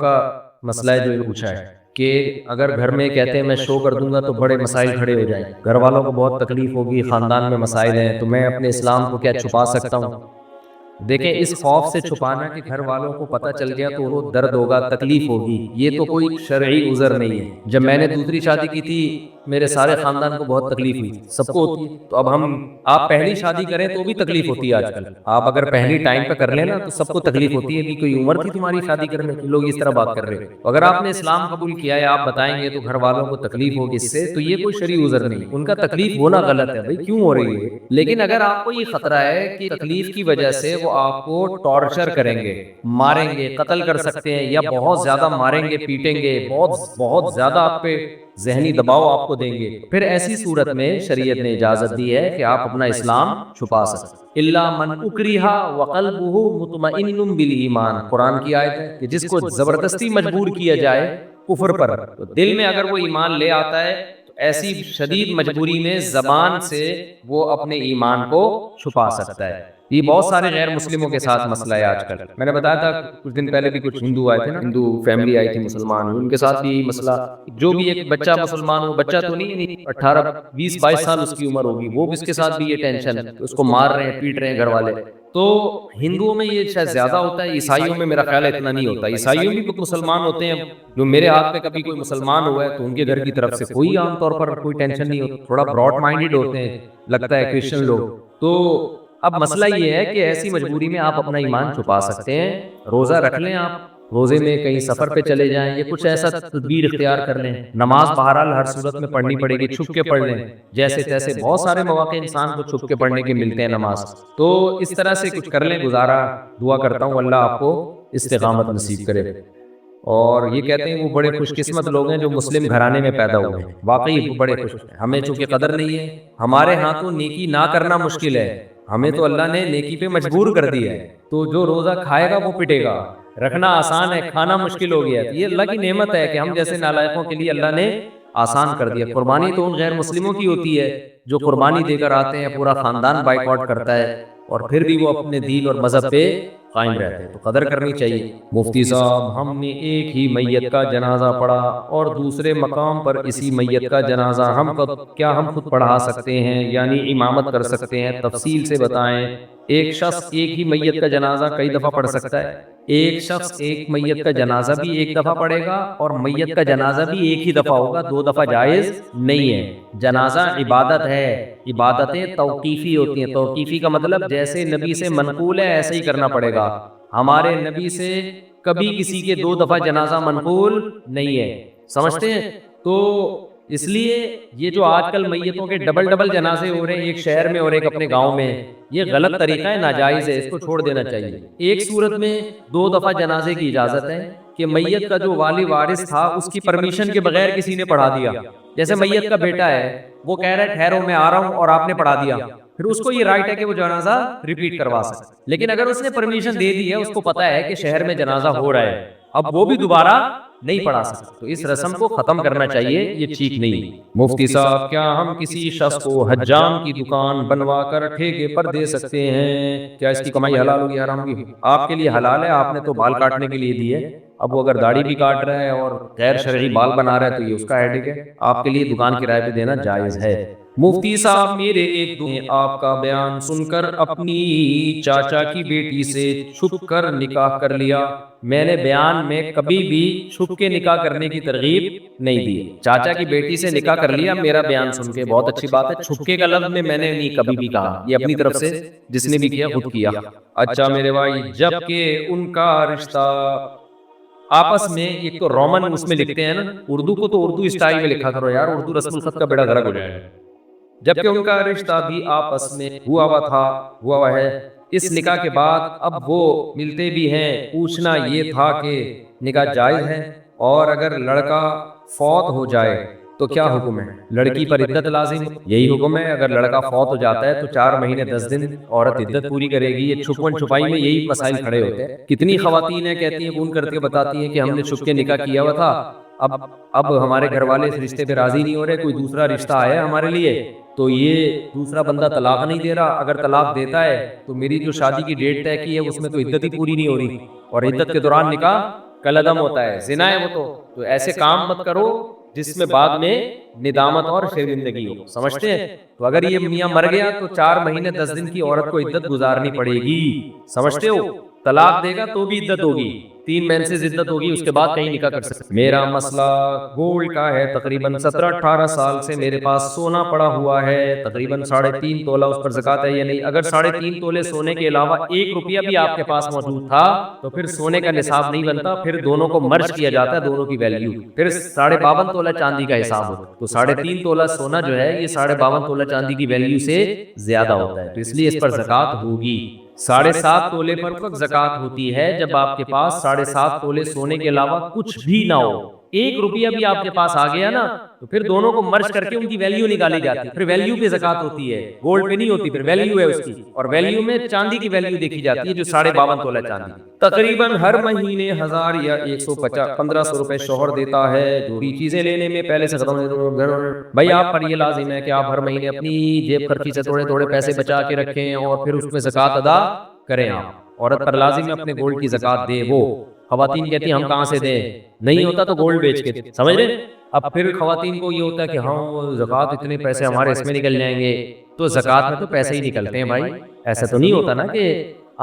کا مسئلہ ہے جو پوچھا ہے کہ اگر گھر میں کہتے ہیں میں شو کر دوں گا تو بڑے مسائل کھڑے ہو جائیں، گھر والوں کو بہت تکلیف ہوگی، خاندان میں مسائل ہیں، تو میں اپنے اسلام کو کیا چھپا سکتا ہوں؟ دیکھیں اس خوف سے چھپانا کہ گھر والوں کو پتہ چل گیا تو وہ درد ہوگا، تکلیف ہوگی، یہ تو کوئی شرعی عذر نہیں ہے۔ جب میں نے دوسری شادی کی تھی میرے سارے خاندان کو بہت تکلیف ہوئی، سب کو ہوتی ہے، تو اب آپ پہلی شادی کریں تو بھی تکلیف ہوتی ہے آج کل، آپ اگر پہلی ٹائم پہ کر لیں نا تو سب کو تکلیف ہوتی ہے کہ کوئی عمر تھی تمہاری شادی کرنے کی، لوگ اس طرح بات کر رہے ہو۔ اگر آپ نے اسلام قبول کیا ہے، آپ بتائیں گے تو گھر والوں کو تکلیف ہوگی اس سے، تو یہ کوئی شرعی عذر نہیں، ان کا تکلیف ہونا غلط ہے، بھائی کیوں ہو رہی ہے؟ لیکن اگر آپ کو یہ خطرہ ہے کہ تکلیف کی وجہ سے وہ آپ کو ٹارچر کریں گے، ماریں گے، قتل کر سکتے ہیں، یا بہت زیادہ ماریں گے، پیٹیں گے، بہت زیادہ آپ پہ ذہنی دباؤ آپ کو دیں گے، پھر ایسی صورت میں شریعت نے اجازت دی ہے کہ آپ اپنا اسلام چھپا سکتے۔ الا من اکرہ وقلبہ مطمئن بالایمان، قرآن کی آیت ہے کہ جس کو زبردستی مجبور کیا جائے کفر پر، تو دل میں اگر وہ ایمان لے آتا ہے تو ایسی شدید مجبوری میں زبان سے وہ اپنے ایمان کو چھپا سکتا ہے۔ یہ بہت سارے غیر مسلموں کے ساتھ مسئلہ ہے آج کل، میں نے بتایا تھا کچھ دن پہلے بھی کچھ ہندو آئے تھے نا، ہندو فیملی آئی تھی مسلمان، ان کے ساتھ بھی مسئلہ، جو بھی ایک بچہ مسلمان ہو، بچہ تو نہیں، 18 20 22 سال اس کی عمر ہوگی، وہ بھی اس کے ساتھ بھی یہ ٹینشن، اس کو مار رہے ہیں، پیٹ رہے ہیں گھر والے۔ تو ہندوؤں میں یہ شاید زیادہ ہوتا ہے، عیسائیوں میں میرا خیال ہے اتنا نہیں ہوتا، عیسائیوں بھی کچھ مسلمان ہوتے ہیں، جو میرے ہاتھ میں کبھی کوئی مسلمان ہوا ہے تو ان کے گھر کی طرف سے کوئی عام طور پر کوئی ٹینشن نہیں ہوتی، تھوڑا براڈ مائنڈڈ ہوتے ہیں لگتا ہے کرسچن لوگ۔ تو اب مسئلہ یہ ہے کہ ایسی مجبوری میں آپ اپنا ایمان چھپا سکتے ہیں، روزہ رکھ لیں، آپ روزے میں کہیں سفر پہ چلے جائیں یا کچھ ایسا تدبیر اختیار کر لیں، نماز بہرحال ہر صورت میں پڑھنی پڑے گی، چھپ کے پڑھ لیں، جیسے تیسے بہت سارے مواقع انسان کو چھپ کے پڑھنے کے ملتے ہیں نماز، تو اس طرح سے کچھ کر لیں گزارا۔ دعا کرتا ہوں اللہ آپ کو استقامت نصیب کرے۔ اور یہ کہتے ہیں وہ بڑے خوش قسمت لوگ ہیں جو مسلم گھرانے میں پیدا ہوئے ہیں، واقعی وہ بڑے خوش ہیں، ہمیں چونکہ قدر نہیں ہے، ہمارے ہاں تو نیکی نہ کرنا مشکل ہے، ہمیں تو اللہ نے نیکی پہ مجبور کر دیا ہے، تو جو روزہ کھائے گا وہ پٹے گا، رکھنا آسان ہے، کھانا مشکل ہو گیا، یہ اللہ کی نعمت ہے کہ ہم جیسے نالائقوں کے لیے اللہ نے آسان کر دیا۔ قربانی تو ان غیر مسلموں کی ہوتی ہے جو قربانی دے کر آتے ہیں، پورا خاندان بائیکاٹ کرتا ہے، اور پھر بھی وہ اپنے دین اور مذہب پہ قائم رہتے ہیں، تو قدر کرنی چاہیے۔ مفتی صاحب ہم نے ایک ہی میت کا جنازہ پڑھا اور دوسرے مقام پر اسی میت کا جنازہ کیا ہم خود پڑھا سکتے ہیں، یعنی امامت کر سکتے ہیں؟ تفصیل سے بتائیں۔ ایک شخص ایک ہی میت کا جنازہ کئی دفعہ پڑھ سکتا ہے، ایک شخص ایک میت کا جنازہ بھی ایک دفعہ پڑھے گا، اور میت کا جنازہ بھی ایک ہی دفعہ ہوگا، 2 دفعہ جائز نہیں ہے۔ جنازہ عبادت ہے، عبادتیں توقیفی ہوتی ہیں، توقیفی کا مطلب جیسے نبی سے منقول ہے ایسے ہی کرنا پڑے گا، ہمارے نبی سے کبھی کسی کے 2 دفعہ جنازہ منقول نہیں ہے، سمجھتے ہیں؟ تو اس لیے یہ جو آج کل میتوں کے ڈبل جنازے ہو رہے ہیں، ایک شہر میں اور ایک اپنے گاؤں میں، یہ غلط طریقہ ہے، ناجائز ہے، اس کو چھوڑ دینا چاہیے۔ ایک صورت میں 2 دفعہ جنازے کی اجازت ہے کہ میت کا جو والی وارث تھا اس کی پرمیشن کے بغیر کسی نے پڑھا دیا، جیسے میت کا بیٹا ہے، وہ کہہ رہا ہے ٹھہرو میں آ رہا ہوں، اور آپ نے پڑھا دیا، پھر اس کو یہ رائٹ ہے کہ وہ جنازہ ریپیٹ کروا سکتا، لیکن اگر اس نے پرمیشن دے دی ہے، اس کو پتا ہے کہ شہر میں جنازہ ہو رہا ہے، اب وہ بھی دوبارہ نہیں پڑھا سکتا، تو اس رسم کو ختم کرنا چاہیے، یہ ٹھیک نہیں۔ مفتی صاحب کیا ہم کسی شخص کو حجام کی دکان بنوا کر ٹھیکے پر دے سکتے ہیں؟ کیا اس کی کمائی حلال ہوگی حرام ہوگی؟ آپ کے لیے حلال ہے، آپ نے تو بال کاٹنے کے لیے دی ہے، اب وہ اگر داڑھی بھی کاٹ رہا ہے اور غیر شرعی بال بنا رہا ہے تو یہ اس کا ہیڈک ہے، آپ کے لیے دکان کرائے پہ دینا جائز ہے۔ مفتی صاحب میرے ایک دوست نے آپ کا بیان سن کر اپنی چاچا کی بیٹی سے چھپ کر نکاح کر لیا، میں نے بیان میں کبھی بھی چھپ کے نکاح کرنے کی ترغیب نہیں دی، چاچا کی بیٹی سے نکاح کر لیا، میرا بیان سن کے بہت اچھی بات ہے، چھپ کے کا لفظ میں نے نہیں کبھی بھی کہا، یہ اپنی طرف سے جس نے بھی کیا خود کیا۔ اچھا میرے بھائی، جب کہ ان کا رشتہ آپس میں، ایک تو رومن اس میں لکھتے ہیں نا، اردو کو تو اردو اسٹائل میں لکھا کرو یار، اردو رسم الخط کا بیڑا غرق ہو جائے گا۔ جبکہ ان کا رشتہ بھی آپس میں ہوا ہوا ہے، اس نکاح کے بعد اب وہ ملتے بھی ہیں، پوچھنا یہ تھا کہ نکاح جائز ہے، اور اگر لڑکا فوت ہو جائے تو کیا حکم ہے؟ لڑکی پر عدت لازم، یہی حکم ہے، اگر لڑکا فوت ہو جاتا ہے تو 4 مہینے 10 دن عورت عدت پوری کرے گی، یہ چھپن چھپائی میں یہی مسائل کھڑے ہوتے ہیں، کتنی خواتین ہیں کہتی ہیں، فون کر کے بتاتی ہیں کہ ہم نے چھپ کے نکاح کیا ہوا تھا، اب ہمارے گھر والے اس رشتے پہ راضی نہیں ہو رہے، کوئی دوسرا رشتہ آیا ہمارے لیے، تو یہ دوسرا بندہ طلاق نہیں دے رہا، اگر طلاق دیتا ہے تو میری جو شادی کی ڈیٹ طے کی ہے اس میں تو عدت ہی پوری نہیں ہو رہی، اور عدت کے دوران نکاح کلعدم ہوتا ہے، زنا ہے وہ تو ایسے کام مت کرو جس میں بعد میں ندامت اور شرمندگی ہو، سمجھتے ہیں؟ تو اگر یہ میاں مر گیا تو 4 مہینے 10 دن کی عورت کو عدت گزارنی پڑے گی، سمجھتے ہو؟ طلاق دے گا تو بھی عدت ہوگی، 3 مینسز عدت ہوگی، اس کے بعد کہیں نکاح کر سکتے۔ میرا مسئلہ گولڈ کا ہے، تقریباً 17-18 سال سے میرے پاس سونا پڑا ہوا ہے، تقریباً 3.5 تولہ، اس پر زکوٰۃ ہے یا نہیں؟ اگر 3.5 تولے سونے کے علاوہ 1 روپیہ بھی آپ کے پاس موجود تھا تو پھر سونے کا نصاب نہیں بنتا، پھر دونوں کو مرج کیا جاتا ہے، دونوں کی ویلیو، پھر 52.5 تولہ چاندی کا حساب ہوتا ہے۔ تو 3.5 تولہ سونا جو ہے یہ 52.5 تولہ چاندی کی ویلیو سے زیادہ ہوتا ہے، تو اس لیے اس پر زکوٰۃ ہوگی۔ 7.5 تولے پر کب زکوٰۃ ہوتی ہے؟ جب آپ کے پاس 7.5 تولے سونے کے علاوہ کچھ بھی نہ ہو، 1 روپیہ بھی آپ کے پاس آ گیا نا تو پھر دونوں کو مرج کر کے ان کی ویلیو نکالی جاتی ہے، پھر ویلیو پہ زکوٰۃ ہوتی ہے، گولڈ پہ نہیں ہوتی، پھر ویلیو ہے اس کی، اور ویلیو میں چاندی کی ویلیو دیکھی جاتی ہے جو 52.5 تولہ چاندی، تقریباً ہر مہینے 1000 یا 150-1500 روپے شوہر دیتا ہے، جو بھی چیزیں لینے میں پہلے سے ختم بھائی آپ پر یہ لازم ہے کہ آپ ہر مہینے اپنی جیب خرچی سے تھوڑے تھوڑے پیسے بچا کے رکھیں اور پھر اس میں زکوٰۃ ادا کریں۔ آپ عورت پر لازم ہے اپنے گولڈ کی زکوٰۃ دے، وہ خواتین کہتی ہیں ہم کہاں سے دیں، نہیں ہوتا تو گولڈ بیچ کے، سمجھ رہے؟ اب پھر خواتین کو یہ ہوتا ہے کہ ہاں وہ زکوٰۃ اتنے پیسے ہمارے اس میں نکل جائیں گے، تو زکوٰۃ میں تو پیسے ہی نکلتے ہیں بھائی، ایسا تو نہیں ہوتا نا کہ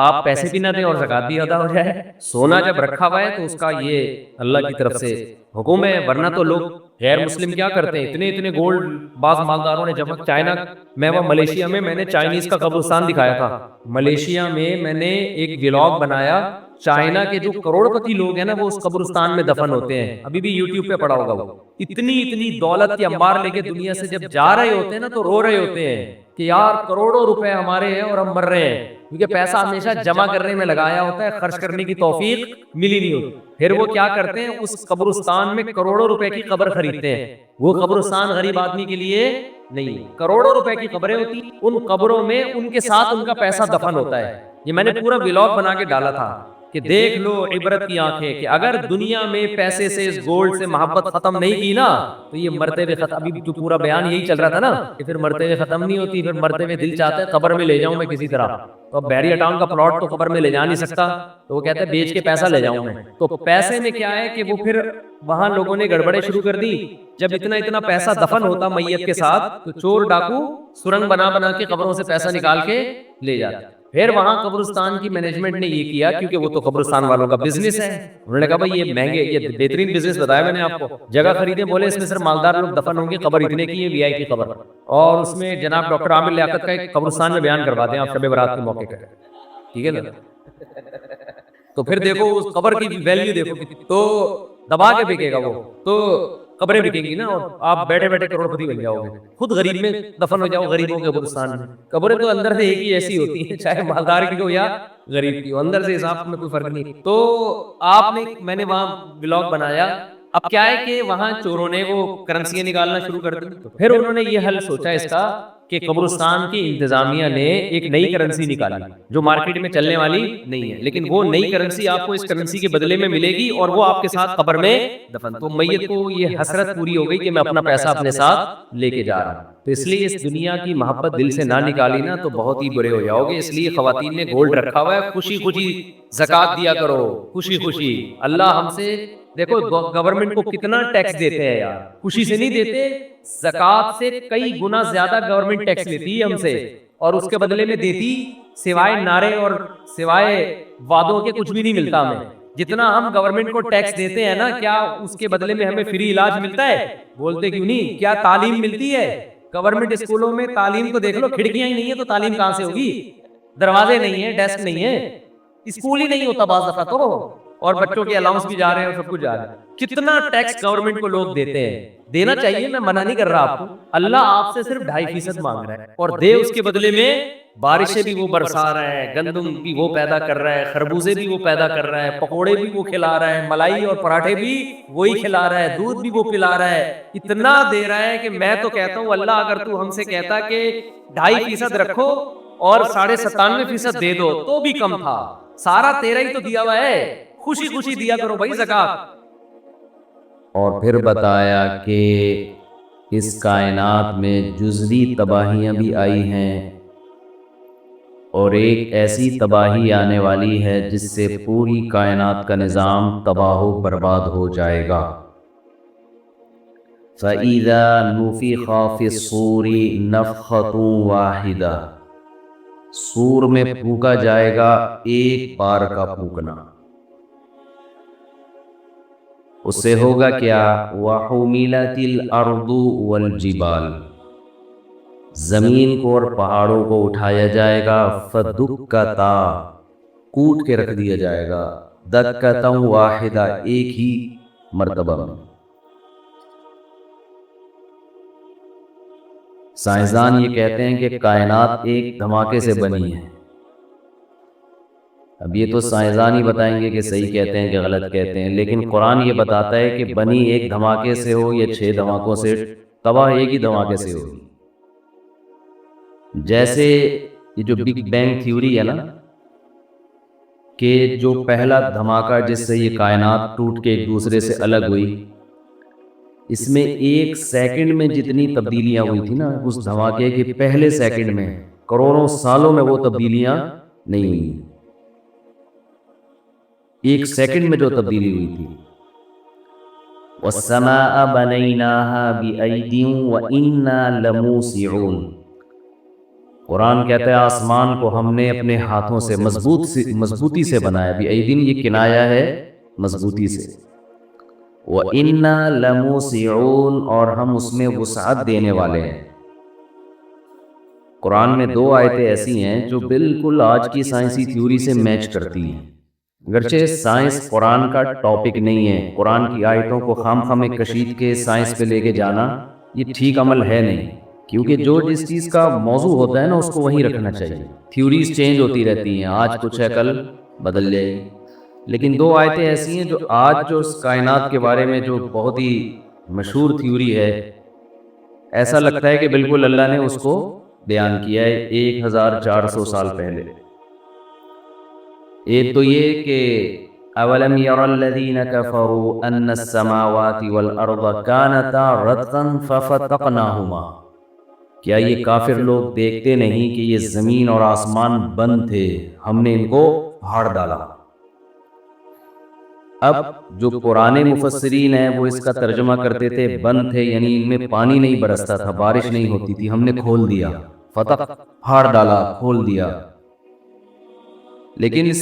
آپ پیسے بھی نہ دیں اور زکوٰۃ بھی ادا ہو جائے۔ سونا جب رکھا ہوا ہے تو اس کا یہ اللہ کی طرف سے حکم ہے، ورنہ تو لوگ غیر مسلم کیا کرتے ہیں، اتنے اتنے گولڈ بعض مالداروں نے جمع، چائنا میں وہ ملیشیا میں نے چائنیز کا قبرستان دکھایا تھا، ملیشیا میں نے ایک ولاگ بنایا، چائنا کے جو کروڑ پتی لوگ ہیں نا وہ اس قبرستان میں دفن ہوتے ہیں، ابھی بھی یوٹیوب پہ پڑا ہوگا، وہ اتنی دولت کے انبار لے کے دنیا سے جب جا رہے ہوتے ہیں نا تو رو رہے ہوتے ہیں کہ یار کروڑوں روپے ہمارے ہیں اور ہم مر رہے ہیں، کیونکہ پیسہ ہمیشہ جمع کرنے میں لگایا ہوتا ہے، خرچ کرنے کی توفیق ملی نہیں ہوتی۔ پھر وہ کیا کرتے ہیں، اس قبرستان میں کروڑوں روپے کی قبر خریدتے ہیں، وہ قبرستان غریب آدمی کے لیے نہیں، کروڑوں روپے کی قبریں ہوتی، ان قبروں میں ان کے ساتھ ان کا پیسہ دفن ہوتا ہے۔ یہ میں نے پورا ولاگ بنا کے ڈالا تھا کہ دیکھ لو عبرت کی آنکھیں، کہ اگر دنیا میں پیسے سے، اس گولڈ سے محبت ختم نہیں کی نا تو یہ مرتے ہوئے ختم، ابھی تو پورا بیان یہی چل رہا تھا نا کہ پھر مرتے ہوئے ختم نہیں ہوتی، پھر مرتے ہوئے دل چاہتا ہے قبر میں لے جاؤں میں کسی طرح، تو اب بیریا ٹاؤن کا پلاٹ تو قبر میں لے جا نہیں سکتا، تو وہ کہتا ہے بیچ کے پیسہ لے جاؤں میں، تو پیسے میں کیا ہے کہ وہ پھر وہاں لوگوں نے گڑبڑیں شروع کر دی، جب اتنا پیسہ دفن ہوتا میت کے ساتھ تو چور ڈاکو سرنگ بنا بنا کے قبروں سے پیسہ نکال کے لے جاتے۔ پھر وہاں قبرستان کی مینجمنٹ نے یہ کیا، کیونکہ وہ تو قبرستان والوں کا بزنس ہے، انہوں نے کہا بھائی یہ مہنگے، یہ بہترین بزنس بتایا میں نے آپ کو، جگہ خریدیں، بولے اس میں صرف مالدار لوگ دفن ہوں گے، قبر اتنے کی ہے، وی آئی پی قبر، اور اس میں جناب ڈاکٹر عامر لیاقت کا ایک قبرستان میں بیان کروا دیں آپ شب برات کے موقع پر، ٹھیک ہے نا؟ تو پھر دیکھو اس قبر کی ویلیو دیکھو، تو دبا کے بکے گا وہ، تو قبریں بکیں گی نا، اور آپ بیٹھے بیٹھے کروڑ پتی بن جاؤ گے، خود غریب میں دفن ہو جاؤ، غریبوں کے قبرستان میں۔ قبریں تو اندر سے ایک ہی ایسی ہوتی ہیں، چاہے مالدار کی ہو یا غریب کی ہو، اندر سے حساب میں کوئی فرق نہیں۔ تو آپ نے، میں نے وہاں بلاگ بنایا، اب کیا ہے کہ وہاں چوروں نے وہ کرنسیاں نکالنا شروع کر دی، تو پھر انہوں نے یہ حل سوچا اس کا کہ قبرستان کی انتظامیہ نے ایک نئی کرنسی نکالی جو مارکیٹ میں چلنے والی نہیں ہے، لیکن وہ نئی کرنسی آپ کو اس کرنسی کے بدلے میں ملے گی اور وہ آپ کے ساتھ قبر میں دفن، تو میت کو یہ حسرت پوری ہو گئی کہ میں اپنا پیسہ اپنے ساتھ لے کے جا رہا ہوں، تو اس لیے اس دنیا کی محبت دل سے نہ نکالی نا تو بہت ہی برے ہو جاؤ گے۔ اس لیے خواتین نے گولڈ رکھا ہوا ہے، خوشی خوشی زکوٰۃ دیا کرو، خوشی خوشی، اللہ ہم سے، دیکھو گورنمنٹ کو کتنا ٹیکس دیتے ہیں یار، خوشی سے نہیں دیتے، زکوٰۃ سے کئی گنا زیادہ گورنمنٹ ٹیکس لیتی ہے ہم سے، اور اس کے بدلے میں دیتی سوائے نعرے اور سوائے وعدوں کے کچھ بھی نہیں ملتا ہمیں، جتنا ہم گورنمنٹ کو ٹیکس دیتے ہیں نا، کیا اس کے بدلے میں ہمیں فری علاج ملتا ہے؟ بولتے کیوں نہیں؟ کیا تعلیم ملتی ہے؟ گورنمنٹ اسکولوں میں تعلیم کو دیکھ لو، کھڑکیاں ہی نہیں ہے تو تعلیم کہاں سے ہوگی؟ دروازے نہیں ہیں، ڈیسک نہیں ہے، اسکول ہی نہیں ہوتا بعض دفعہ تو، اور بچوں کے الاؤنس بھی جا رہے ہیں اور سب کچھ جا رہا ہے، کتنا ٹیکس گورنمنٹ کو لوگ دیتے ہیں، دینا چاہیے، میں منع نہیں کر رہا آپ کو، اللہ آپ سے صرف 2.5% مانگ رہا ہے، اور دے اس کے بدلے میں بارشیں بھی وہ برسا رہا ہے، گندم بھی وہ پیدا کر رہا ہے، خربوزے بھی وہ پیدا کر رہا ہے، پکوڑے بھی وہ کھلا رہا ہے، ملائی اور پراٹھے بھی وہی کھلا رہا ہے، دودھ بھی وہ پلا رہا ہے، اتنا دے رہا ہے کہ میں تو کہتا ہوں اللہ اگر تو ہم سے کہتا کہ 2.5% رکھو اور 97.5% دے دو تو بھی کم تھا، سارا تیرا ہی تو دیا ہوا ہے، خوشی خوشی دیا کرو بھائی زکوٰۃ۔ اور پھر بتایا کہ اس کائنات میں جزوی تباہیاں بھی آئی ہیں اور ایک ایسی تباہی آنے والی ہے جس سے پوری کائنات کا نظام تباہ و برباد ہو جائے گا۔ فَإِذَا نُفِخَ فِي الصُّورِ نَفْخَةٌ وَاحِدَةٌ، سور میں پھونکا جائے گا ایک بار کا پھونکنا۔ اس سے ہوگا کیا؟ وَحُمِلَتِ الْأَرْضُ وَالْجِبَالُ، زمین کو اور پہاڑوں کو اٹھایا جائے گا، فَدُكَّتَا، کوٹ کے رکھ دیا جائے گا، دَكَّةً وَاحِدَةً، ایک ہی مرتبہ میں۔ سائنسدان یہ کہتے ہیں کہ کائنات ایک دھماکے سے بنی ہے۔ اب یہ تو سائنسدان ہی بتائیں گے کہ صحیح کہتے ہیں کہ غلط کہتے ہیں، لیکن قرآن یہ بتاتا ہے کہ بنی ایک دھماکے سے ہو یا 6 دھماکوں سے، تباہ ایک ہی دھماکے سے ہوگی۔ جیسے یہ جو بگ بینگ تھیوری ہے نا، کہ جو پہلا دھماکہ جس سے یہ کائنات ٹوٹ کے ایک دوسرے سے الگ ہوئی، اس میں 1 سیکنڈ میں جتنی تبدیلیاں ہوئی تھی نا، اس دھماکے کے پہلے سیکنڈ میں کروڑوں سالوں میں وہ تبدیلیاں نہیں ہوئی۔ 1 سیکنڈ میں جو تبدیلی ہوئی تھی۔ وَالسَّمَاءَ بَنَيْنَاهَا بِأَيْدٍ وَإِنَّا لَمُوسِعُونَ، قرآن کہتا ہے آسمان کو ہم نے اپنے ہاتھوں سے مضبوطی سے بنایا۔ بِأَيْدٍ یہ کنایا ہے مضبوطی سے۔ وَإِنَّا لَمُوسِعُونَ، اور ہم اس میں وسعت دینے والے ہیں۔ قرآن میں 2 آیتیں ایسی ہیں جو بالکل آج کی سائنسی تھیوری سے میچ کرتی ہیں، اگرچہ سائنس قرآن کا ٹاپک نہیں ہے۔ قرآن کی آیتوں کو خام خام کشید کے سائنس پہ لے کے جانا یہ ٹھیک عمل ہے نہیں، کیونکہ جو جس چیز کا موضوع ہوتا ہے نا اس کو وہیں رکھنا چاہیے۔ تھیوریز چینج ہوتی رہتی ہیں، آج کچھ ہے کل بدل جائے گی، لیکن 2 آیتیں ایسی ہیں جو آج جو اس کائنات کے بارے میں جو بہت ہی مشہور تھیوری ہے، ایسا لگتا ہے کہ بالکل اللہ نے اس کو بیان کیا ہے 1400 سال پہلے۔ ایک تو یہ کہ اولم ير الذين كفروا ان السماوات والارض كانتا رتقا ففتقناهما، کیا یہ کافر لوگ دیکھتے نہیں کہ یہ زمین اور آسمان بند تھے، ہم نے ان کو پھاڑ ڈالا۔ اب جو پرانے مفسرین ہیں وہ اس کا ترجمہ کرتے تھے بند تھے، یعنی ان میں پانی نہیں برستا تھا، بارش نہیں ہوتی تھی، ہم نے کھول دیا، فتح پھاڑ ڈالا، کھول دیا۔ لیکن اس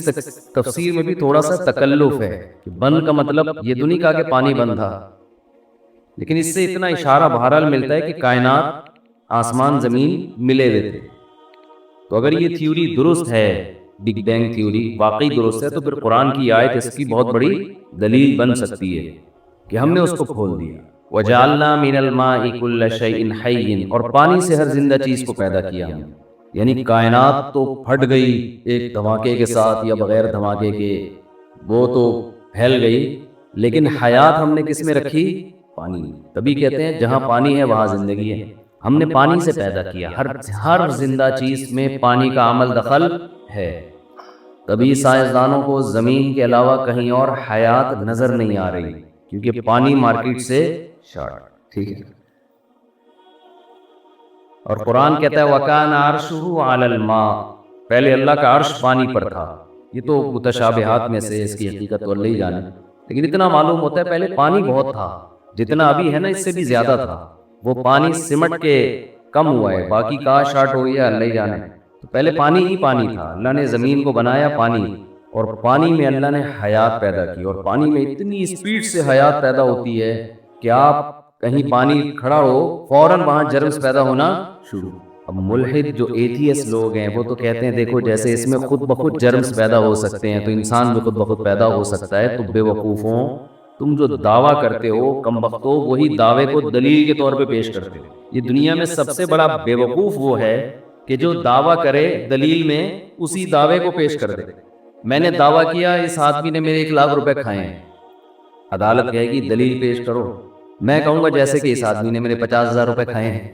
تفسیر میں بھی تھوڑا سا تکلف ہے کہ بند کا مطلب یہ تو نہیں کہا کہ پانی بند تھا، لیکن اس سے اتنا اشارہ بہرحال ملتا ہے کہ کائنات آسمان زمین ملے ہوئے تھے۔ تو اگر یہ تھیوری درست ہے، بگ بینگ تھیوری واقعی درست ہے، تو پھر قرآن کی آیت اس کی بہت بڑی دلیل بن سکتی ہے کہ ہم نے اس کو کھول دیا۔ وَجَعَلْنَا مِنَ الْمَاءِ كُلَّ شَيْءٍ حَيٍّ، اور پانی سے ہر زندہ چیز کو پیدا کیا ہم نے، یعنی کائنات تو پھٹ گئی ایک دھماکے کے ساتھ یا بغیر دھماکے کے، وہ تو پھیل گئی، لیکن حیات ہم نے کس میں رکھی؟ پانی۔ تبھی کہتے ہیں جہاں پانی ہے وہاں زندگی ہے۔ ہم نے پانی سے پیدا کیا، ہر زندہ چیز میں پانی کا عمل دخل ہے۔ تبھی سائنسدانوں کو زمین کے علاوہ کہیں اور حیات نظر نہیں آ رہی، کیونکہ پانی مارکیٹ سے شارٹ، ٹھیک ہے۔ اور قرآن کہتا ہے وَكَانَ عَرْشُهُ عَلَى الْمَاءِ، پہلے اللہ کا عرش پانی پر تھا۔ یہ تو متشابہات میں سے، اس کی حقیقت تو اللہ ہی جانے، لیکن اتنا معلوم ہوتا ہے پہلے پانی بہت تھا، جتنا ابھی ہے نا اس سے بھی زیادہ تھا۔ وہ پانی سمٹ کے کم ہوا ہے، باقی کہاں شارٹ ہو گیا اللہ ہی جانے۔ تو پہلے پانی ہی پانی تھا، اللہ نے زمین کو بنایا پانی، اور پانی میں اللہ نے حیات پیدا کی، اور پانی میں اتنی اسپیڈ سے حیات پیدا ہوتی ہے کہ آپ کہیں پانی کھڑا ہو فوراً وہاں جرمز پیدا ہونا شروع۔ اب ملحد جو ایتھیسٹ لوگ ہیں وہ تو کہتے ہیں دیکھو جیسے اس میں خود بخود جرمز پیدا ہو سکتے ہیں تو انسان بھی خود بخود پیدا ہو سکتا ہے۔ تو بے وقوفوں، تم جو دعویٰ کرتے ہو کم بختو، وہی دعوے کو دلیل کے طور پہ پیش کرتے ہو۔ یہ دنیا میں سب سے بڑا بے وقوف وہ ہے کہ جو دعویٰ کرے دلیل میں اسی دعوے کو پیش کر دے۔ میں نے دعویٰ کیا اس آدمی نے میرے 1 لاکھ روپے کھائے ہیں، عدالت کہے گی دلیل پیش کرو، میں کہوں گا جیسے کہ اس آدمی نے میرے 50,000 روپے کھائے ہیں۔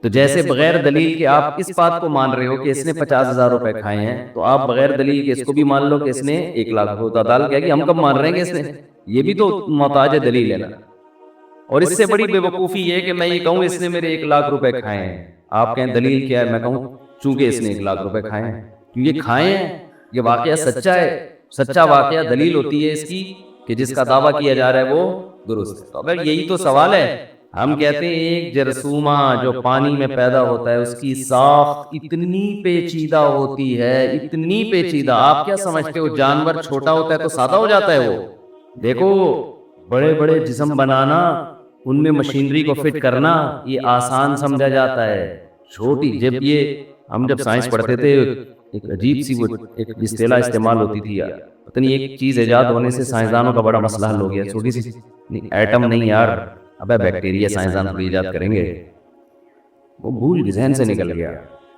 تو جیسے بغیر دلیل کے آپ اس بات کو مان رہے ہو کہ اس نے 50,000 روپے کھائے ہیں، تو آپ بغیر دلیل کے اس کو بھی مان لو کہ اس نے 1 لاکھ روپے، تو عدالت کہے گی ہم کب مان رہے ہیں کہ اس نے، یہ بھی تو محتاج دلیل ہے نا۔ اور اس سے بڑی بے وقوفی یہ کہ میں یہ کہوں اس نے میرے 1 لاکھ روپے کھائے ہیں، آپ کہیں دلیل کیا ہے، میں کہوں چونکہ اس نے 1 لاکھ روپے کھائے ہیں. یہ کھائے ہیں, یہ واقعہ سچا ہے, سچا واقعہ دلیل ہوتی ہے اس کی کہ جس کا دعویٰ کیا جا رہا ہے وہ درست ہے. تو اگر یہی تو سوال ہے, ہم کہتے ہیں ایک جرثومہ جو پانی میں پیدا ہوتا ہے اس کی ساخت اتنی پیچیدہ ہوتی ہے, اتنی پیچیدہ. آپ کیا سمجھتے ہو جانور چھوٹا ہوتا ہے تو سادہ ہو جاتا ہے؟ وہ دیکھو بڑے بڑے جسم بنانا, ان میں مشینری کو فٹ کرنا یہ آسان سمجھا جاتا ہے. چھوٹی جب یہ ہم جب سائنس پڑھتے تھے ایک عجیب سی وہ ایک اصطلاح استعمال ہوتی تھی یار, پتہ نہیں ایک چیز ایجاد ہونے سے سائنسدانوں کا بڑا مسئلہ حل ہو گیا. چھوٹی سی ایٹم نہیں یار, ابے بیکٹیریا سائنسدان کو ایجاد کریں گے, وہ بھول کے ذہن سے نکل گیا.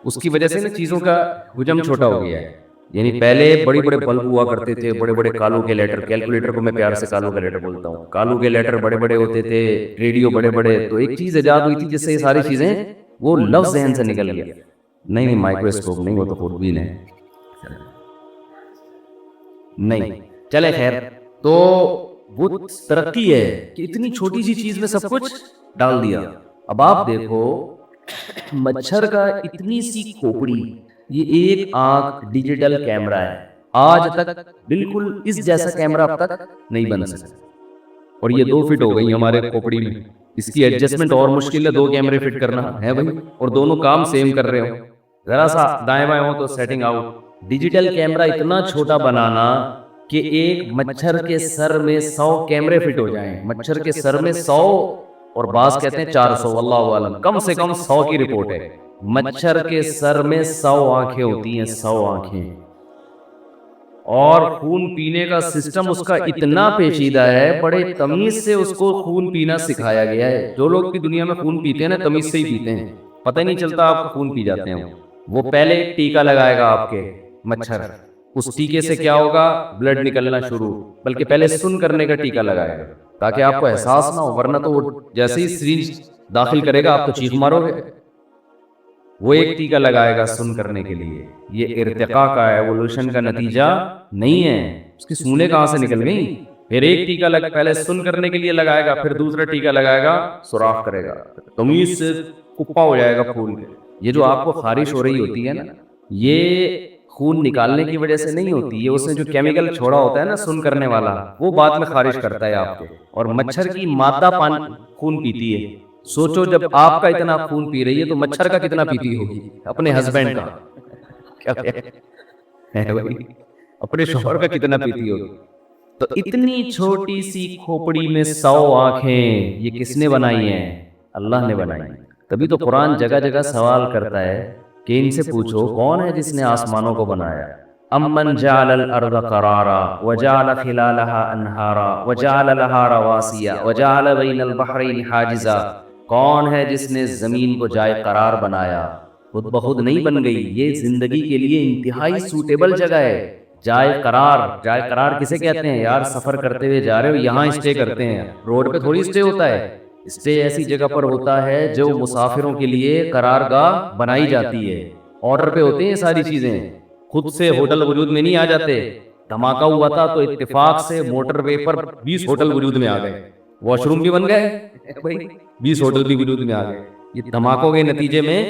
اس کی وجہ سے نا چیزوں کا حجم چھوٹا ہو گیا ہے. یعنی پہلے بڑے بڑے بلب ہوا کرتے تھے, بڑے بڑے کالو کے لیٹر, کیلکولیٹر کو میں پیار سے کالو کے لیٹر بولتا ہوں, کالو کے لیٹر بڑے بڑے ہوتے تھے, ریڈیو بڑے بڑے. تو ایک چیز ایجاد ہوئی تھی جس سے یہ ساری چیزیں, وہ لفظ ذہن سے نکل گیا. نہیں مائکروسکوپ نہیں, وہ تو خودبین ہے نہیں. چلے خیر, تو وہ ترقی ہے کہ اتنی چھوٹی سی چیز میں سب کچھ ڈال دیا. اب آپ دیکھو مچھر کا اتنی سی کھوپڑی, یہ ایک آنکھ ڈیجیٹل کیمرہ ہے, آج تک بالکل اس جیسا کیمرہ اب تک نہیں بن سکتا. اور یہ 2 فٹ ہو گئی ہمارے کھوپڑی میں, اس کی ایڈجسٹمنٹ اور مشکل ہے 2 کیمرے فٹ کرنا ہے بھائی, اور دونوں کام سیم کر رہے ہو, ذرا سا دائیں بائیں ہو تو سیٹنگ آؤٹ. ڈیجیٹل کیمرہ اتنا چھوٹا بنانا کہ ایک مچھر کے سر میں 100 کیمرے فٹ ہو جائیں. مچھر کے سر میں 100, اور بعض کہتے ہیں 400, واللہ اعلم, کم سے کم 100 کی رپورٹ ہے. مچھر کے سر میں 100 آنکھیں ہوتی ہیں, 100 آنکھیں. اور خون پینے کا سسٹم اس کا اتنا پیچیدہ ہے, بڑے تمیز سے اس کو خون پینا سکھایا گیا ہے. جو لوگ بھی دنیا میں خون پیتے ہیں نا تمیز سے ہی پیتے ہیں, پتہ نہیں چلتا آپ خون پی جاتے ہیں. وہ پہلے ٹیکا لگائے گا آپ کے مچھر, اس ٹیکے سے کیا ہوگا, بلڈ نکلنا شروع, بلکہ پہلے سن کرنے کا ٹیکا لگائے گا تاکہ آپ کو احساس نہ ہو, ورنہ تو وہ جیسے ہی سرنج داخل کرے گا آپ تو چیخ مارو گے. وہ ایک ٹیکا لگائے گا سن کرنے کے لیے. یہ ارتقاء کا ایوولوشن کا نتیجہ نہیں ہے, اس کی سونیں کہاں سے نکل گئیں. پھر ایک ٹیکا پہلے سن کرنے کے لیے لگائے گا, پھر دوسرا ٹیکا لگائے گا سوراخ کرے گا, تمیز سے کپا ہو جائے گا پھول کے. یہ جو آپ کو خارش ہو رہی ہوتی ہے نا, یہ خون نکالنے کی وجہ سے نہیں ہوتی, یہ اس نے جو کیمیکل چھوڑا ہوتا ہے نا سن کرنے والا, وہ بعد میں خارش کرتا ہے آپ کے. اور مچھر کی مادہ خون پیتی ہے. سوچو جب آپ کا اتنا خون پی رہی ہے تو مچھر کا کتنا پیتی ہوگی, اپنے ہسبینڈ کا, اپنے شوہر کا کتنا پیتی ہوگی. تو اتنی چھوٹی سی کھوپڑی میں 100 آنکھیں, یہ کس نے بنائی ہیں؟ اللہ نے بنائی. تبھی تو قرآن جگہ جگہ سوال کرتا ہے کہ ان سے پوچھو کون ہے جس نے آسمانوں کو بنایا. امن جعل الارض قرارا وجعل خلالها انہارا وجعل لها رواسیا وجعل بین البحرین حاجزا. کون ہے جس نے زمین کو جائے قرار بنایا؟ خود بخود نہیں بن گئی, یہ زندگی کے لیے انتہائی سوٹیبل جگہ ہے. جائے قرار, جائے قرار کسے کہتے ہیں یار؟ سفر کرتے ہوئے جا رہے ہو, یہاں اسٹے کرتے ہیں. روڈ پہ تھوڑی اسٹے ہوتا ہے, اسٹے ایسی جگہ پر ہوتا ہے جو مسافروں کے لیے قرارگاہ بنائی جاتی ہے. آرڈر پہ ہوتے ہیں ساری چیزیں, خود سے ہوٹل وجود میں نہیں آ جاتے. دھماکہ ہوا تھا تو اتفاق سے موٹر وے پر 20 ہوٹل وجود میں آ گئے, واش روم بھی بن گئے بھائی, 20 ہوٹل بھی وجود میں آ گئے. یہ دھماکوں کے نتیجے میں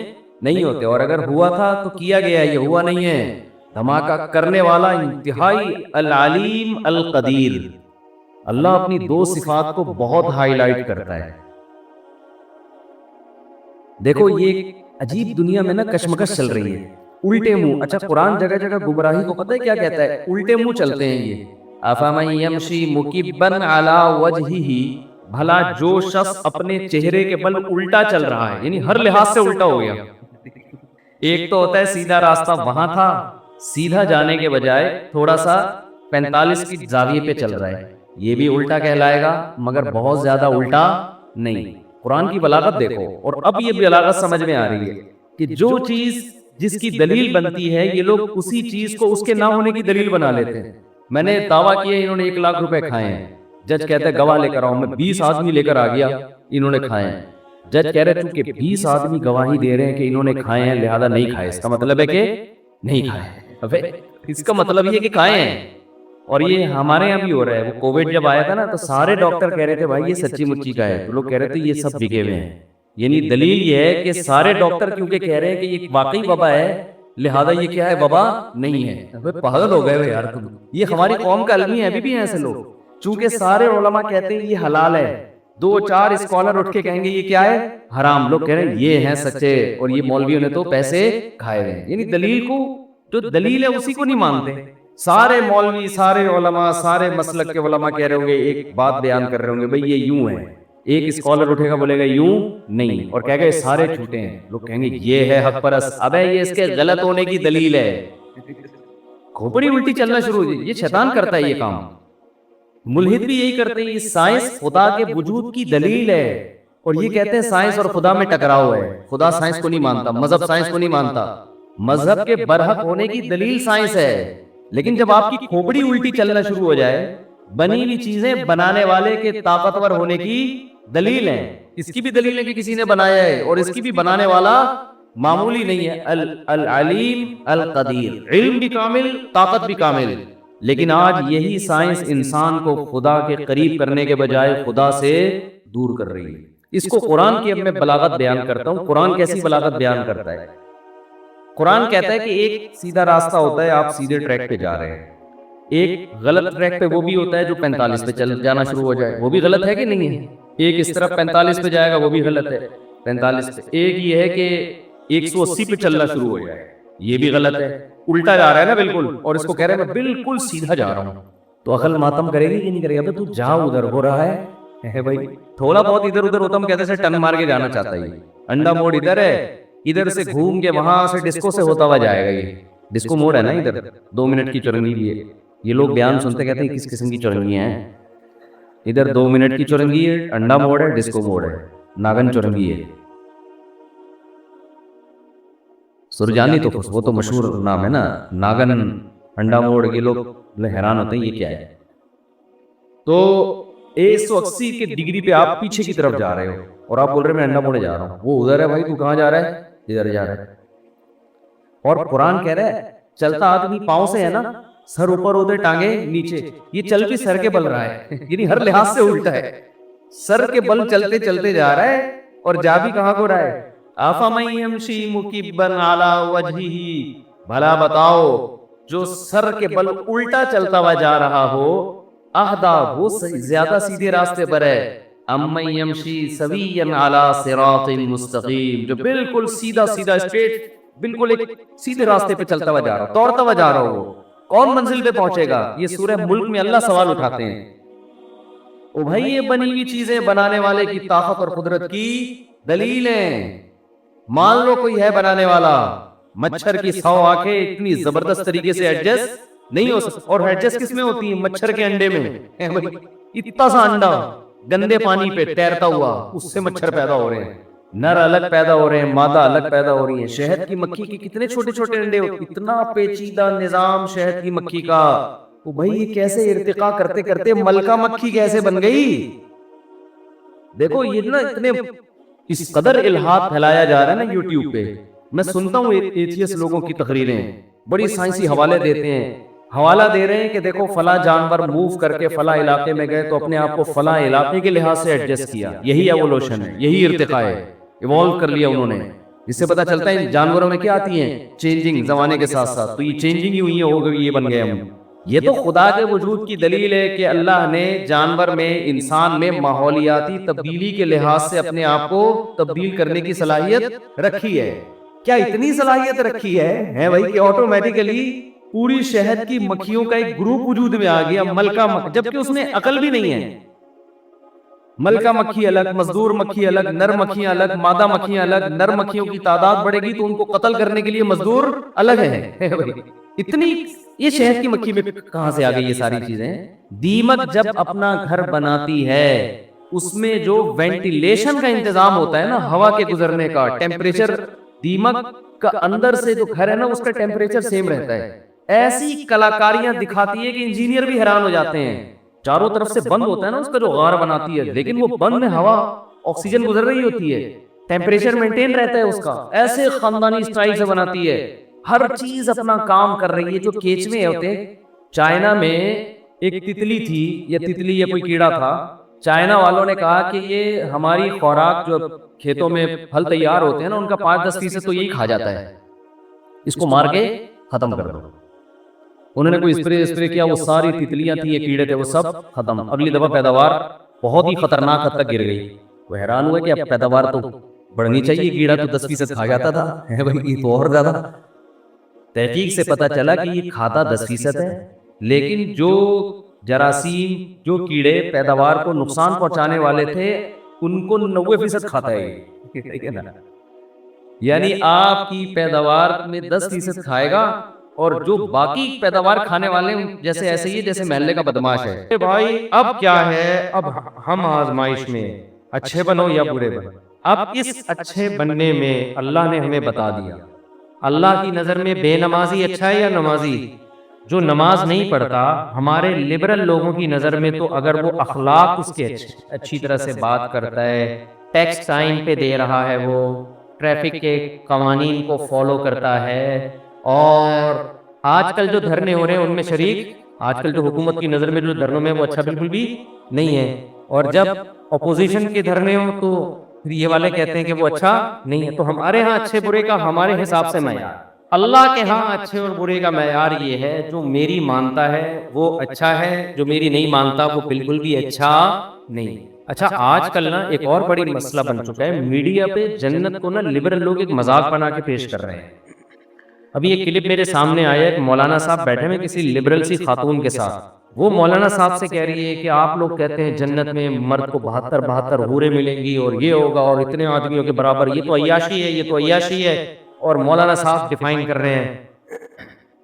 نہیں ہوتے, اور اگر ہوا تھا تو کیا گیا, یہ ہوا نہیں ہے. دھماکہ کرنے والا انتہائی العلیم القدیر. اللہ اپنی 2 صفات کو بہت ہائی لائٹ کرتا ہے. دیکھو یہ عجیب دنیا میں نا کشمکش چل رہی ہے, الٹے منہ. اچھا قرآن جگہ جگہ گمراہی کو پتہ ہے کیا کہتا ہے؟ الٹے منہ چلتے ہیں یہ. افمن یمشی مکبا علی وجہہ, بھلا جو شخص اپنے چہرے کے بل الٹا چل رہا ہے, یعنی ہر لحاظ سے الٹا ہو گیا. ایک تو ہوتا ہے سیدھا راستہ وہاں تھا, سیدھا جانے کے بجائے تھوڑا سا 45 کی زاویے پہ چل رہا ہے, یہ بھی الٹا کہلائے گا, مگر بہت زیادہ الٹا نہیں. قرآن کی بلاغت دیکھو, اور اب یہ بلاغت سمجھ میں آ رہی ہے کہ جو چیز جس کی دلیل بنتی ہے, یہ لوگ اسی چیز کو اس کے نہ ہونے کی دلیل بنا لیتے ہیں. میں نے دعویٰ کیا انہوں نے 1 لاکھ روپے کھائے ہیں, جج کہتا ہے گواہ لے کر آؤ, میں 20 آدمی لے کر آ گیا, انہوں نے کھائے ہیں. جج کہہ رہے چونکہ 20 آدمی گواہی دے رہے ہیں کہ انہوں نے کھائے ہیں لہذا نہیں کھائے, اس کا مطلب ہے کہ نہیں کھائے. ابے اس کا مطلب یہ کہ کھائے ہیں. اور یہ ہمارے یہاں بھی ہو رہا ہے. وہ کووڈ جب آیا تھا نا تو سارے ڈاکٹر کہہ رہے تھے بھائی یہ سچی مچی کا ہے, تو لوگ کہہ رہے تھے یہ سب بکے ہوئے ہیں, یعنی دلیل یہ ہے کہ سارے ڈاکٹر کیونکہ کہہ رہے ہیں کہ یہ واقعی وبا ہے، لہذا یہ کیا ہے، وبا نہیں ہے۔ پاگل ہو گئے یار تم، یہ ہماری قوم کا المی ہے، ابھی بھی ہیں ایسے لوگ۔ چونکہ سارے علماء کہتے ہیں یہ حلال ہے، 2-4 اسکالر اٹھ کے کہیں گے یہ کیا ہے، حرام، لوگ کہہ رہے ہیں یہ ہیں سچے، اور یہ مولویوں نے تو پیسے کھائے ہوئے ہیں۔ یعنی دلیل کو، جو دلیل ہے اسی کو نہیں مانتے۔ سارے مولوی، سارے علماء، سارے مسلک کے علماء کہہ رہے ہوں گے، ایک بات بیان کر رہے ہوں گے، بھئی یہ یوں ہے، ایک اسکالر اٹھے گا بولے گا یوں نہیں، اور کہے گا یہ سارے جھوٹے ہیں، لوگ کہیں گے یہ ہے حق پرست، ابے یہ اس کے غلط ہونے کی دلیل ہے۔ کھوپڑی الٹی چلنا شروع ہو جائے، یہ شیطان کرتا ہے یہ کام، ملحد بھی یہی کرتے ہیں۔ یہ سائنس خدا کے وجود کی دلیل ہے، اور یہ کہتے ہیں سائنس اور خدا میں ٹکراؤ ہے، خدا سائنس کو نہیں مانتا، مذہب سائنس کو نہیں مانتا، مذہب کے برحق ہونے کی دلیل سائنس ہے۔ لیکن جب آپ کی کھوپڑی الٹی چلنا شروع ہو جائے، بنی ہوئی چیزیں بنانے والے کے طاقتور ہونے کی دلیل ہے، اس کی بھی دلیل ہے کہ کسی نے بنایا ہے، اور اس کی بھی بنانے والا معمولی نہیں ہے، العلیم القدیر، علم بھی کامل، طاقت بھی کامل۔ لیکن آج یہی سائنس انسان کو خدا کے قریب کرنے کے بجائے خدا سے دور کر رہی ہے۔ اس کو قرآن کی اب میں بلاغت بیان کرتا ہوں۔ قرآن کیسی بلاغت بیان کرتا ہے؟ قرآن کہتا ہے کہ ایک سیدھا راستہ ہوتا ہے، آپ سیدھے ٹریک پہ جا رہے ہیں، ایک غلط ٹریک پہ وہ بھی ہوتا ہے جو 45 پہ چل جانا شروع ہو جائے، وہ بھی غلط ہے کہ نہیں ہے؟ ایک اس طرف 45 پہ جائے گا، وہ بھی غلط ہے 45 پہ۔ ایک یہ ہے کہ 180 پہ چلنا شروع ہو جائے، یہ بھی غلط ہے، الٹا جا رہا ہے نا بالکل، اور اس کو کہہ رہے ہیں میں بالکل سیدھا جا رہا ہوں، تو عقل ماتم کرے گی کہ نہیں کرے گی؟ ابے تو جا، ادھر ہو رہا ہے بھائی، تھوڑا بہت ادھر ادھر ہوتا، ہم کہتے ہیں ٹن مار کے جانا چاہتا ہے، انڈا موڑ ادھر ہے، ادھر سے گھوم کے وہاں سے ڈسکو سے ہوتا ہوا جائے گا، یہ ڈسکو موڑ ہے نا ادھر، 2 منٹ کی چورنگی لیے، یہ لوگ بیان سنتے کہتے ہیں کس قسم کی چورنگی ہیں، ادھر 2 منٹ کی چورنگی ہے، انڈا موڑ ہے، ڈسکو موڑ ہے، ناگن چورنگی ہے، سرجانی تو وہ تو مشہور نام ہے نا، ناگن، انڈا موڑ، یہ لوگ حیران ہوتے ہیں یہ کیا ہے۔ تو 180 کے ڈگری پہ آپ پیچھے کی طرف جا رہے ہو، اور آپ بول رہے ہیں میں انڈا موڑے جا رہا ہوں، وہ ادھر ہے بھائی، تو کہاں جا رہا ہے؟ ادھر جا رہا ہے۔ اور قرآن کہہ رہا ہے چلتا آدمی پاؤں سے ہے نا، سر اوپر ادھر ٹانگے نیچے، یہ چل بھی سر کے بل رہا ہے، یعنی ہر لحاظ سے الٹا ہے، سر کے بل چلتے چلتے جا رہا ہے، اور جا بھی کہاں کو رہا ہے؟ افمن یمشی مکبا علی وجہہ، بھلا بتاؤ جو سر کے بل الٹا چلتا ہوا جا رہا ہو، اہدا وہ زیادہ سیدھے راستے پر ہے، امن یمشی سویا علی صراط مستقیم، جو بالکل سیدھا سیدھا اسٹریٹ، بالکل ایک سیدھے راستے پہ چلتا ہوا جا رہا ہو، دوڑتا ہوا جا رہا ہو، وہ کون منزل پہ پہنچے گا؟ یہ سورہ ملک میں اللہ سوال اٹھاتے ہیں، او بھائی یہ بنی ہوئی چیزیں بنانے والے کی طاقت اور قدرت کی دلیلیں، مان لو کوئی ہے بنانے والا، مچھر کی 100 آنکھیں اتنی زبردست طریقے سے ایڈجسٹ نہیں ہو سکتی، اور ایڈجسٹ کس میں ہوتی ہیں؟ مچھر کے انڈے میں، اتنا سا انڈا گندے پانی پہ تیرتا ہوا، اس سے مچھر پیدا ہو رہے ہیں، نر الگ پیدا ہو رہے ہیں، مادہ الگ پیدا ہو رہی ہیں۔ شہد کی مکھی کے کتنے چھوٹے چھوٹے انڈے ہوتے، اتنا پیچیدہ نظام شہد کی مکھی کا، وہ بھائی یہ کیسے ارتقا کرتے کرتے ملکہ مکھی کیسے بن گئی؟ دیکھو یہ نا اتنے اس قدر الہاد پھیلایا جا رہا ہے نا یوٹیوب پہ، میں سنتا ہوں ایتھیس لوگوں کی تقریریں، بڑی سائنسی حوالے دیتے ہیں، حوالہ دے رہے ہیں کہ دیکھو فلاں جانور موو کر کے فلاں علاقے میں گئے تو اپنے آپ کو فلاں علاقے کے لحاظ سے ایڈجسٹ کیا، یہی ایوولوشن ہے، یہی ارتقاء ہے، ایوالو کر لیا انہوں نے۔ اس سے پتہ چلتا ہے جانوروں میں کیا آتی ہیں چینجنگ زمانے کے ساتھ ساتھ، تو یہ چینجنگ ہی ہوئی ہے، ہو گئی، یہ بن گئے ہم۔ یہ تو خدا کے وجود کی دلیل ہے کہ اللہ نے جانور میں، انسان میں ماحولیاتی تبدیلی کے لحاظ سے اپنے آپ کو تبدیل کرنے کی صلاحیت رکھی ہے۔ کیا اتنی صلاحیت رکھی ہے بھائی کہ آٹومیٹیکلی پوری شہد کی مکھیوں کا ایک گروپ وجود میں آ گیا، ملکہ مکھی، جبکہ اس میں عقل بھی نہیں ہے۔ ملکہ مکھی الگ، مزدور مکھی الگ، نر مکھیاں الگ، مادہ مکھیاں الگ، نر مکھیوں کی تعداد بڑھے گی تو ان کو قتل کرنے کے لیے مزدور الگ ہیں۔ اتنی یہ شہد کی مکھی میں کہاں سے آ گئی یہ ساری چیزیں؟ دیمک جب اپنا گھر بناتی ہے، اس میں جو وینٹیلیشن کا انتظام ہوتا ہے نا، ہوا کے گزرنے کا ٹیمپریچر، دیمک کا اندر سے جو گھر ہے نا اس کا ٹیمپریچر سیم رہتا ہے۔ ایسی کلاکاریاں دکھاتی ہے کہ انجینئر بھی حیران ہو جاتے ہیں۔ چاروں طرف سے بند ہوتا ہے نا اس کا جو غار بناتی ہے، لیکن وہ بند میں ہوا آکسیجن گزر رہی ہوتی ہے، ٹیمپریچر مینٹین رہتا ہے اس کا، ایسے خاندانی سٹائل سے بناتی ہے، ہر چیز اپنا کام کر رہی ہے۔ جو کیچوے ہوتے، چائنا میں ایک تتلی تھی، یا تتلی یا کوئی کیڑا تھا، چائنا والوں نے کہا کہ یہ ہماری خوراک جو کھیتوں میں پھل تیار ہوتے ہیں نا، ان کا 5-10% تو یہی کھا جاتا ہے، اس کو مار کے ختم کر دو۔ انہوں نے کوئی اسپرے کیا، وہ ساری تتلیاں تھیں، یہ کیڑے تھے، وہ سب ختم۔ اگلی دفعہ پیداوار بہت ہی خطرناک حد تک گر گئی۔ وہ حیران ہوئے کہ اب پیداوار تو بڑھنی چاہیے، کیڑا تو 10% کھا جاتا تھا، ہے بھائی یہ تو اور زیادہ۔ تحقیق سے پتہ چلا کہ یہ کھاتا 10% ہے، لیکن جو جراثیم، جو کیڑے پیداوار کو نقصان پہنچانے والے تھے، ان کو 90% کھاتا ہے یہ۔ یعنی آپ کی پیداوار میں 10% کھائے گا، اور جو باقی پیداوار کھانے والے جیسے ایسے ہی جیسے محلے کا بدماش ہے۔ بھائی اب کیا ہے، اب ہم آزمائش میں اچھے بنو یا برے بنو۔ اب اس اچھے بننے میں اللہ نے ہمیں بتا دیا، اللہ کی نظر میں بے نمازی اچھا ہے یا نمازی؟ جو نماز نہیں پڑھتا، ہمارے لبرل لوگوں کی نظر میں تو اگر وہ اخلاق اس کے اچھی طرح سے بات کرتا ہے، ٹیکس ٹائم پہ دے رہا ہے، وہ ٹریفک کے قوانین کو فالو کرتا ہے، اور آج کل جو دھرنے ہو رہے ہیں ان میں شریک، آج کل جو حکومت کی نظر میں جو دھرنوں میں وہ اچھا بالکل بھی نہیں ہے، اور جب اپوزیشن کے دھرنے ہوں تو پھر یہ والے کہتے ہیں کہ وہ اچھا نہیں ہے۔ تو ہمارے ہاں اچھے برے کا ہمارے حساب سے معیار، اللہ کے ہاں اچھے اور برے کا معیار یہ ہے، جو میری مانتا ہے وہ اچھا ہے، جو میری نہیں مانتا وہ بالکل بھی اچھا نہیں۔ اچھا آج کل نا ایک اور بڑی مسئلہ بن چکا ہے، میڈیا پہ جنت کو نا لبرل لوگ ایک مذاق بنا کے پیش کر رہے ہیں۔ ابھی ایک کلپ میرے سامنے آیا، ایک مولانا صاحب بیٹھے ہوئے کسی لبرل سی خاتون کے ساتھ، وہ مولانا صاحب سے کہہ رہی ہے کہ آپ لوگ کہتے ہیں جنت میں مرد کو 72 حوریں ملیں گی اور یہ ہوگا اور اتنے آدمیوں کے برابر، یہ تو عیاشی ہے، یہ تو عیاشی ہے۔ اور مولانا صاحب ڈیفائن کر رہے ہیں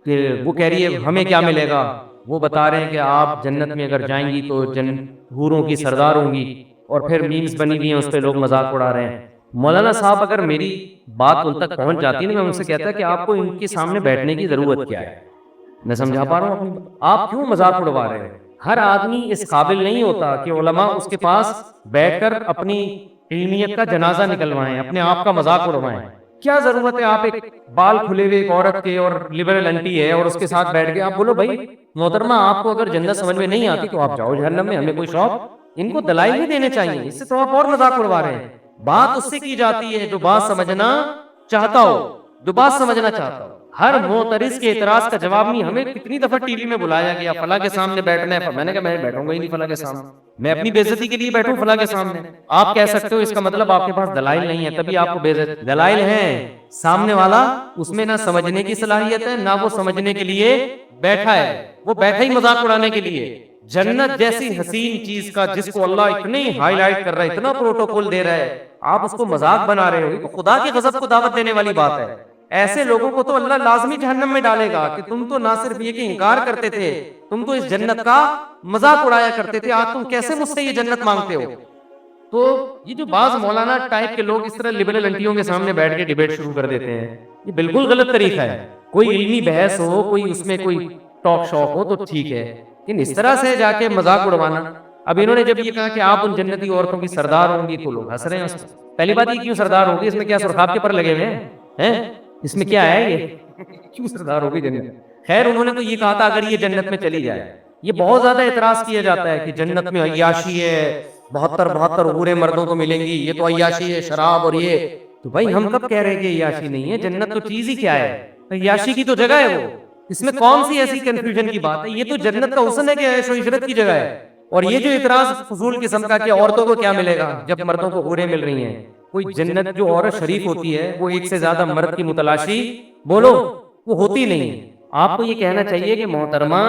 کہ وہ کہہ رہی ہے ہمیں کیا ملے گا، وہ بتا رہے ہیں کہ آپ جنت میں اگر جائیں گی تو حوروں کی سردار ہوں گی، اور پھر میمز بنی ہوئی ہیں اس پہ لوگ مذاق اڑا رہے ہیں۔ مولانا صاحب اگر میری بات ان تک پہنچ جاتی ہے نا، میں ان سے کہتا کہ آپ کو ان کے سامنے بیٹھنے کی ضرورت کیا ہے؟ میں سمجھا پا رہا ہوں آپ کیوں مذاق اڑوا رہے ہیں؟ ہر آدمی اس قابل نہیں ہوتا کہ علماء اس کے پاس بیٹھ کر اپنی علمیت کا جنازہ نکلوائیں، اپنے آپ کا مذاق اڑوائیں۔ کیا ضرورت ہے آپ ایک بال کھلے ہوئے ایک عورت کے اور لبرل انٹی ہے اور اس کے ساتھ بیٹھ کے آپ بولو بھائی محترمہ آپ کو اگر جنت سمجھ میں نہیں آتی تو آپ جاؤ جہنم میں، ہمیں کوئی شوق؟ ان کو دلائل نہیں دینے چاہیے، اس سے تو آپ اور مذاق اڑوا رہے ہیں۔ بات اس سے کی جاتی ہے جو بات سمجھنا چاہتا ہو، جو بات سمجھنا چاہتا ہو۔ ہر معترض کے اعتراض کا جواب نہیں۔ ہمیں کتنی دفعہ ٹی وی میں بلایا گیا فلاں کے سامنے بیٹھنا ہے، میں نے کہا میں بیٹھوں گا ہی نہیں فلاں کے سامنے، میں اپنی بے عزتی کے لیے بیٹھوں فلاں کے سامنے؟ آپ کہہ سکتے ہو اس کا مطلب آپ کے پاس دلائل نہیں ہے، تبھی آپ کو بے عزت۔ دلائل ہیں، سامنے والا اس میں نہ سمجھنے کی صلاحیت ہے، نہ وہ سمجھنے کے لیے بیٹھا ہے، وہ بیٹھا ہی مذاق اڑانے کے لیے۔ جنت جیسی حسین چیز کا جس کو اللہ اتنی ہائی لائٹ کر رہا ہے، اتنا پروٹوکول دے رہا ہے، آپ اس کو مذاق بنا رہے ہو، یہ تو خدا کے غضب کو دعوت دینے والی بات ہے۔ ایسے لوگوں کو تو اللہ لازمی جہنم میں ڈالے گا کہ تم تو نہ صرف یہ کہ انکار کرتے تھے، تم تو اس جنت کا مذاق اڑایا کرتے تھے، آج تم کیسے مجھ سے یہ جنت مانگتے ہو؟ تو یہ جو بعض مولانا ٹائپ کے لوگ اس طرح لبرل انٹیوں کے سامنے بیٹھ کے ڈیبیٹ شروع کر دیتے ہیں، یہ بالکل غلط طریقہ ہے۔ کوئی علمی بحث ہو، کوئی اس میں کوئی ٹاک شاک ہو تو ٹھیک ہے، لیکن اس طرح سے جا کے مذاق اڑوانا۔ اب انہوں نے جب یہ کہا کہ آپ ان جنتی عورتوں کی سردار ہوں گی تو لوگ ہنس رہے ہیں اس میں۔ پہلی بات یہ کیوں سردار ہوگی؟ اس میں کیا سرخاب کے پر لگے ہوئے ہیں؟ اس میں کیا ہے یہ کیوں سردار ہوگی جنت؟ خیر انہوں نے تو یہ کہا تھا اگر یہ جنت میں چلی جائے۔ یہ بہت زیادہ اعتراض کیا جاتا ہے کہ جنت میں عیاشی ہے، 72 حوریں مردوں کو ملیں گی، یہ تو عیاشی ہے، شراب اور یہ۔ تو بھائی ہم کب کہہ رہے ہیں کہ عیاشی نہیں ہے؟ جنت تو چیز ہی کیا ہے؟ عیاشی کی تو جگہ ہے وہ، اس میں کون سی ایسی کنفیوژن کی بات ہے؟ یہ تو جنت کا حسن ہے کہ عیش و عشرت کی جگہ ہے۔ اور یہ جو اعتراض فضول قسم کا کہ عورتوں کو کیا ملے گا جب مردوں کو حوریں مل رہی ہیں، کوئی جنت جو عورت شریف ہوتی ہے وہ ایک سے زیادہ مرد کی متلاشی بولو وہ ہوتی نہیں ہے۔ آپ کو یہ کہنا چاہیے کہ محترمہ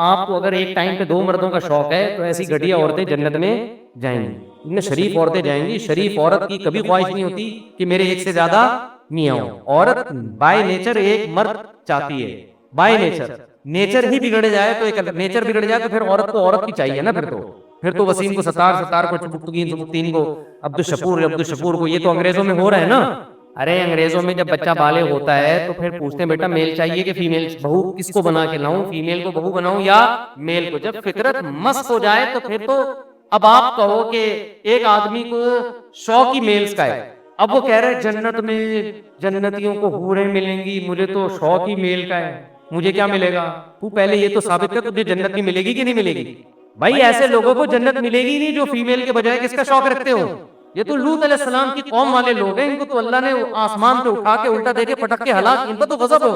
آپ کو اگر ایک ٹائم پہ 2 مردوں کا شوق ہے تو ایسی گھٹیا عورتیں جنت میں جائیں گی، ان میں شریف عورتیں جائیں گی۔ شریف عورت کی کبھی خواہش نہیں ہوتی کہ میرے ایک سے زیادہ میاں ہوں۔ عورت بائی نیچر ایک مرد چاہتی ہے، بائی نیچر۔ نیچر ہی بگڑ جائے تو ایک نیچر بگڑ جائے تو پھر عورت کو عورت کی چاہیے نا، پھر تو وسیم کو ستار کو چبکتگین کو عبدالشکور کو، یہ تو انگریزوں میں ہو رہا ہے نا۔ ارے انگریزوں میں جب بچہ بالغ ہوتا ہے تو پھر پوچھتے ہیں بیٹا میل چاہیے کہ فیمیل، بہو کس کو بنا کے لاؤں، فیمیل کو بہو بناؤں یا میل کو؟ جب فطرت مست ہو جائے تو پھر تو اب آپ کہو کہ ایک آدمی کو شوق ہی میلز کا ہے، اب وہ کہہ رہے جنت میں جنتیوں کو حوریں ملیں گی، مجھے تو شوق ہی میل کا ہے، مجھے کیا ملے گا؟ تو پہلے یہ تو ثابت کر تجھے جنت کی ملے گی کہ نہیں ملے گی؟ بھائی ایسے لوگوں کو جنت ملے گی نہیں جو فیمیل کے بجائے کس کا شوق رکھتے ہو. یہ تو لوط علیہ السلام کی قوم والے لوگ ہیں، ان کو تو اللہ نے آسمان پہ اٹھا کے الٹا دے کے پٹک کے ہلاک، ان پر تو غضب ہو